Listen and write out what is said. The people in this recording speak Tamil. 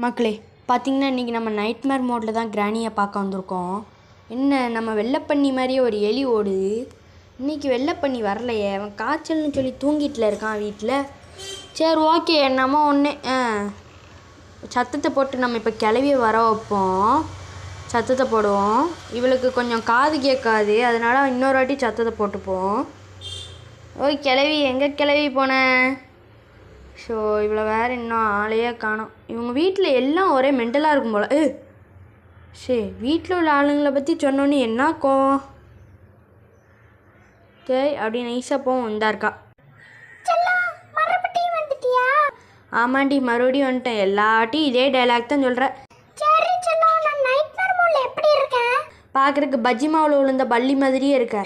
மக்களே பார்த்திங்கன்னா இன்றைக்கி நம்ம நைட்மேர் மோடில் தான் கிராணியை பார்க்க வந்திருக்கோம். என்ன நம்ம வெள்ளைப்பண்ணி மாதிரியே ஒரு எலி ஓடுது. இன்றைக்கி வெள்ளைப்பண்ணி வரலையே, அவன் காய்ச்சல்னு சொல்லி தூங்கிட்டுல இருக்கான் வீட்டில். சரி ஓகே, நம்ம ஒன்று சத்தத்தை போட்டு நம்ம இப்போ கிளவியை வர வைப்போம். சத்தத்தை போடுவோம். இவளுக்கு கொஞ்சம் காது கேட்காது, அதனால் இன்னொரு வாட்டி சத்தத்தை போட்டுப்போம். ஓய் கிளவி, எங்கே கிளவி போனேன்? ஸோ இவ்வளோ வேறு இன்னும் ஆளையே காணோம். இவங்க வீட்டில் எல்லாம் ஒரே மென்டலாக இருக்கும் போல். சரி, வீட்டில் உள்ள ஆளுங்களை பற்றி சொன்னோன்னே என்னாக்கும் சரி அப்படி நைஸாக போவோம். இந்தா இருக்கா. ஆமாண்டி, மறுபடியும் வந்துட்டேன். எல்லாட்டையும் இதே டைலாக் தான் சொல்கிறேன். பார்க்குறதுக்கு பஜ்ஜி மாவில் விழுந்த பள்ளி மாதிரியே இருக்க.